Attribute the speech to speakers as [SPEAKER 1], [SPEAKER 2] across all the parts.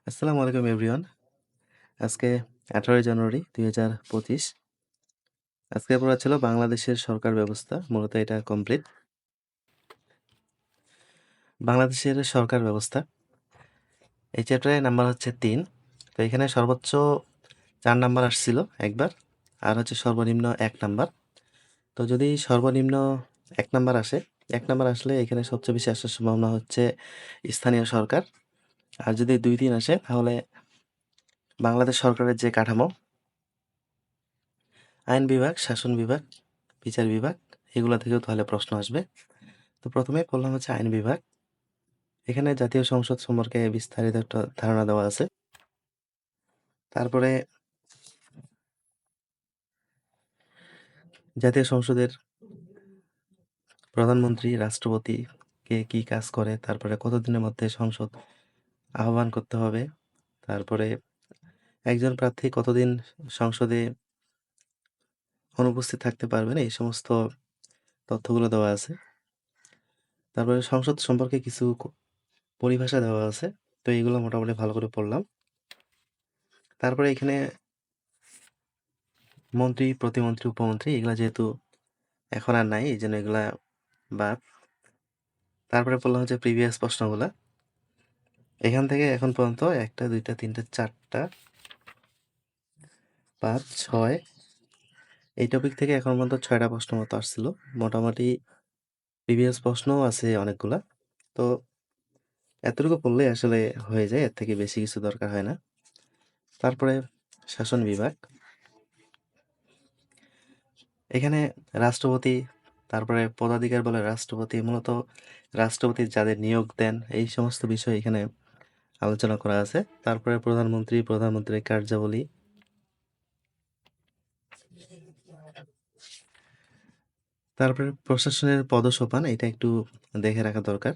[SPEAKER 1] আসসালামু আলাইকুম এভরিওয়ান। আজকে ১৮ জানুয়ারি ২০২৫। আজকে পড়া ছিল বাংলাদেশের সরকার ব্যবস্থা। মূলত এটা কমপ্লিট। বাংলাদেশের সরকার ব্যবস্থা। এই চ্যাপ্টারের নাম্বার হচ্ছে ৩। তো এখানে সর্বোচ্চ ৪ নাম্বার আসছিল একবার, আর হচ্ছে সর্বনিম্ন ১ নাম্বার। তো যদি সর্বনিম্ন ১ নাম্বার আসে, ১ নাম্বার আসলে এখানে সবচেয়ে বেশি আসার সম্ভাবনা হচ্ছে স্থানীয় সরকার। আর যদি ২-৩ আসে তাহলে বাংলাদেশ সরকারের যে কাঠামো, আইন বিভাগ, শাসন বিভাগ, বিচার বিভাগ, এগুলো থেকেও তাহলে প্রশ্ন আসবে। তো প্রথমে বললাম হচ্ছে আইন বিভাগ। এখানে জাতীয় সংসদ সম্পর্কে বিস্তারিত একটা ধারণা দেওয়া আছে। তারপরে জাতীয় সংসদের প্রধানমন্ত্রী, রাষ্ট্রপতি কে কি কাজ করে, তারপরে কতদিনের মধ্যে সংসদ আহ্বান করতে হবে, তারপরে একজন প্রার্থী কতদিন সংসদে অনুপস্থিত থাকতে পারবেন, এই সমস্ত তথ্যগুলো দেওয়া আছে। তারপরে সংসদ সম্পর্কে কিছু পরিভাষা দেওয়া আছে। তো এইগুলো মোটামুটি ভালো করে পড়লাম। তারপরে এখানে মন্ত্রী, প্রতিমন্ত্রী, উপমন্ত্রী এগুলা যেহেতু এখন আর নাই, এই জন্য এগুলা বাদ। তারপরে পড়লাম হচ্ছে প্রিভিয়াস প্রশ্নগুলা। এখান থেকে এখন পর্যন্ত ১টা, ২টা, ৩টা, ৪টা, ৫, ৬ এই টপিক থেকে এখন পর্যন্ত ৬টা প্রশ্ন মতো আসছিল। মোটামুটি প্রিভিয়াস প্রশ্নও আছে অনেকগুলা। তো এতটুকু পড়লেই আসলে হয়ে যায়, এর থেকে বেশি কিছু দরকার হয় না। তারপরে শাসন বিভাগ। এখানে রাষ্ট্রপতি, তারপরে পদাধিকার বলে রাষ্ট্রপতি, মূলত রাষ্ট্রপতি যাদের নিয়োগ দেন এই সমস্ত বিষয় এখানে আলোচনা করা আছে। তারপরে প্রধানমন্ত্রী, প্রধানমন্ত্রীর কার্যাবলী, তারপরে প্রশাসনের পদসোপান, এটা একটু দেখে রাখা দরকার।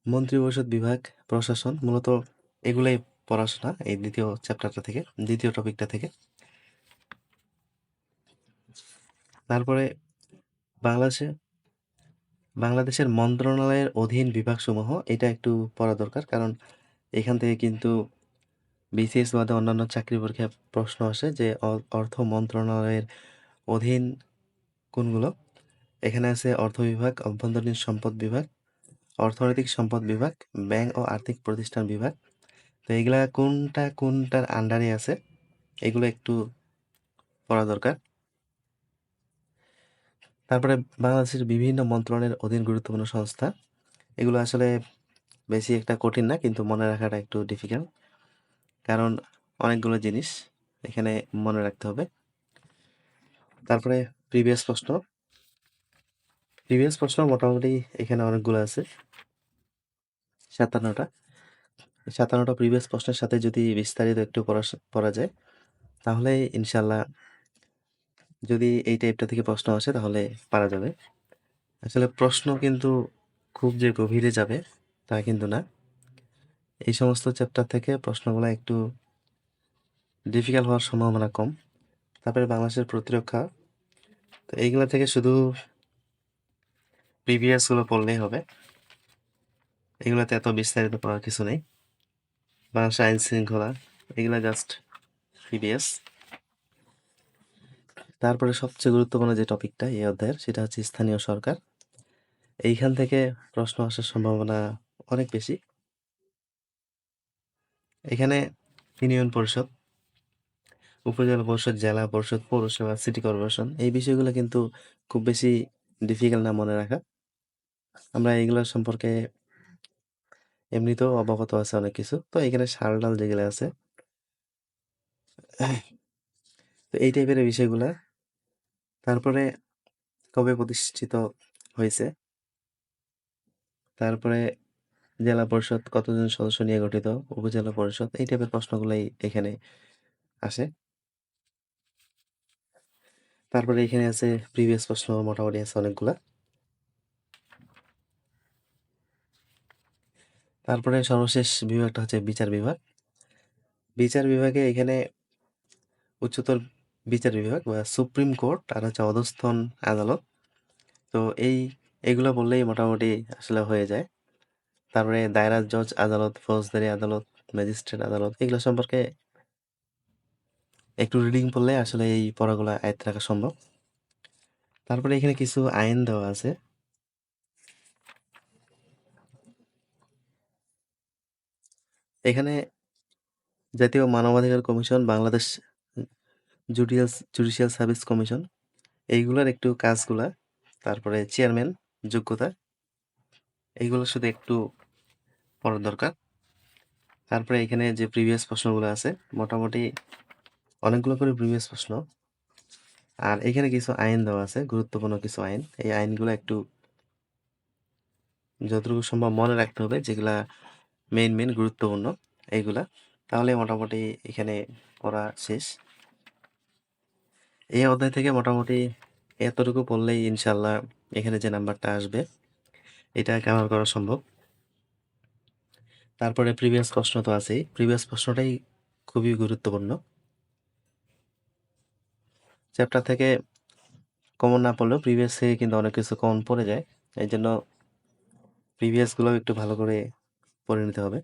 [SPEAKER 1] মন্ত্রিপরিষদ বিভাগ, প্রশাসন, মূলত এগুলাই পড়াশোনা এই দ্বিতীয় চ্যাপ্টারটা থেকে, দ্বিতীয় টপিকটা থেকে। তারপরে বাংলাদেশে বাংলাদেশের মন্ত্রণালয়ের অধীন বিভাগসমূহ, এটা একটু পড়া দরকার, কারণ এখান থেকে কিন্তু বিসিএস বাদে অন্যান্য চাকরি পরীক্ষায় প্রশ্ন আসে যে অর্থ মন্ত্রণালয়ের অধীন কোনগুলো। এখানে আছে অর্থ বিভাগ, অভ্যন্তরীণ সম্পদ বিভাগ, অর্থনৈতিক সম্পদ বিভাগ, ব্যাংক ও আর্থিক প্রতিষ্ঠান বিভাগ। তো এগুলা কোনটা কোনটার আন্ডারে আছে এগুলো একটু পড়া দরকার। তারপরে বাংলাদেশের বিভিন্ন মন্ত্রণালয়ের অধীন গুরুত্বপূর্ণ সংস্থা, এগুলো আসলে বেশি একটা কঠিন না, কিন্তু মনে রাখাটা একটু ডিফিকাল্ট, কারণ অনেকগুলো জিনিস এখানে মনে রাখতে হবে। তারপরে প্রিভিয়াস প্রশ্ন। প্রিভিয়াস প্রশ্ন মোটামুটি এখানে অনেকগুলো আছে, ৫৭টা। ৫৭টা প্রিভিয়াস প্রশ্নের সাথে যদি বিস্তারিত একটু পড়া যায় তাহলে ইনশাল্লাহ, যদি এই টাইপটা থেকে প্রশ্ন আসে তাহলে পারা যাবে। আসলে প্রশ্ন কিন্তু খুব যে গভীরে যাবে তা কিন্তু না। এই সমস্ত চ্যাপ্টার থেকে প্রশ্নগুলো একটু ডিফিকাল্ট হওয়ার সম্ভাবনা কম। তারপরে বাংলাদেশের প্রতিরক্ষা, তো এইগুলা থেকে শুধু প্রিভিয়াসগুলো পড়লেই হবে, এগুলোতে এত বিস্তারিত পড়ার কিছু নেই। বাংলাদেশের আইন শৃঙ্খলা, এগুলা জাস্ট প্রিভিয়াস। তারপরে সবচেয়ে গুরুত্বপূর্ণ যে টপিকটা এই অধ্যায়ের, সেটা হচ্ছে স্থানীয় সরকার। এইখান থেকে প্রশ্ন আসার সম্ভাবনা অনেক বেশি। এখানে ইউনিয়ন পরিষদ, উপজেলা পরিষদ, জেলা পরিষদ, পৌরসভা, সিটি কর্পোরেশন, এই বিষয়গুলো কিন্তু খুব বেশি ডিফিকাল্ট না মনে রাখা। আমরা এইগুলো সম্পর্কে এমনিতেও অবগত আছে অনেক কিছু। তো এখানে সাল ডাল যেগুলো আছে, তো এই টাইপের বিষয়গুলা। তারপরে কবে প্রতিষ্ঠিত হয়েছে, তারপরে জেলা পরিষদ কতজন সদস্য নিয়ে গঠিত, উপজেলা পরিষদ, এই টাইপের প্রশ্নগুলাই এখানে আসে। তারপরে এখানে আছে প্রিভিয়াস প্রশ্ন, মোটামুটি আছে অনেকগুলা। তারপরে সর্বশেষ বিভাগটা হচ্ছে বিচার বিভাগ। বিচার বিভাগে এখানে উচ্চতর বিচার বিভাগ বা সুপ্রিম কোর্ট, আর হচ্ছে অধস্থন আদালত। তো এইগুলো বললেই মোটামুটি আসলে হয়ে যায়। তারপরে দায়রা জজ আদালত, ফৌজদারি আদালত, ম্যাজিস্ট্রেট আদালত এগুলো সম্পর্কে একটু রিডিং পড়লে আসলে এই পড়াগুলো আয়ত্তে রাখা সম্ভব। তারপরে এখানে কিছু আইন দেওয়া আছে। এখানে জাতীয় মানবাধিকার commission, Bangladesh judicial service commission এইগুলার একটু কাজগুলা, তারপরে চেয়ারম্যান যোগ্যতা এইগুলো শুধু একটু পড়ার দরকার। তারপরে এখানে যে প্রিভিয়াস প্রশ্নগুলো আছে মোটামুটি অনেকগুলো করে প্রিভিয়াস প্রশ্ন। আর এখানে কিছু আইন দেওয়া আছে, গুরুত্বপূর্ণ কিছু আইন। এই আইনগুলো একটু যতটুকু সম্ভব মনে রাখতে হবে, যেগুলা মেইন গুরুত্বপূর্ণ এইগুলা। তাহলে মোটামুটি এখানে পড়া শেষ। এই অধ্যায় থেকে মোটামুটি এতটুকু পড়লেই ইনশাল্লাহ এখানে যে নাম্বারটা আসবে এটা কাভার করা সম্ভব। তারপরে প্রিভিয়াস প্রশ্ন তো আছেই, প্রিভিয়াস প্রশ্নটাই খুবই গুরুত্বপূর্ণ। চ্যাপ্টার থেকে কমন না পড়লেও প্রিভিয়াস থেকে কিন্তু অনেক কিছু কমন পড়ে যায়, এই জন্য প্রিভিয়াসগুলো একটু ভালো করে পড়ে নিতে হবে।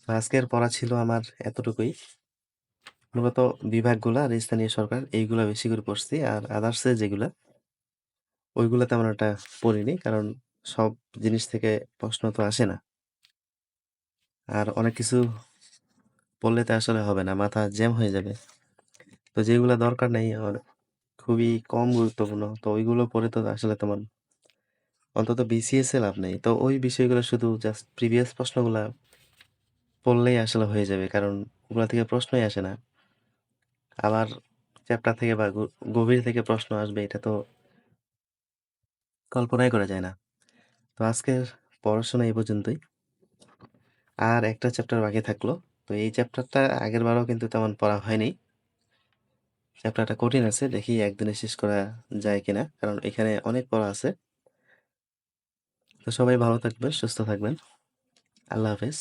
[SPEAKER 1] তো আজকের পড়া ছিল আমার এতটুকুই। মূলত বিভাগগুলা আর স্থানীয় সরকার এইগুলা বেশি করে পড়ছি, আর আদার্সে যেগুলা ওইগুলা তেমন একটা পড়িনি, কারণ সব জিনিস থেকে প্রশ্ন তো আসে না, আর অনেক কিছু পড়লে তো আসলে হবে না, মাথা জ্যাম হয়ে যাবে। তো যেগুলা দরকার নেই আর খুবই কম গুরুত্বপূর্ণ, তো ওইগুলো পড়ে তো আসলে তোমার অন্তত বিসিএস এ লাভ নেই। তো ওই বিষয়গুলো শুধু জাস্ট প্রিভিয়াস প্রশ্নগুলা পড়লেই আসলে হয়ে যাবে, কারণ ওগুলা থেকে প্রশ্নই আসে না। আবার চ্যাপ্টার থেকে বা গভীর থেকে প্রশ্ন আসবে এটা তো কল্পনাই করা যায় না। তো আজকের পড়াশোনা এই পর্যন্তই। আর একটা চ্যাপ্টার বাকি থাকলো। তো এই চ্যাপ্টারটা আগের বারও কিন্তু তেমন পড়া হয়নি। চ্যাপ্টারটা কঠিন আছে, দেখি একদিনে শেষ করা যায় কিনা, কারণ এখানে অনেক পড়া আছে। তো সবাই ভালো থাকবেন, সুস্থ থাকবেন। আল্লাহ হাফেজ।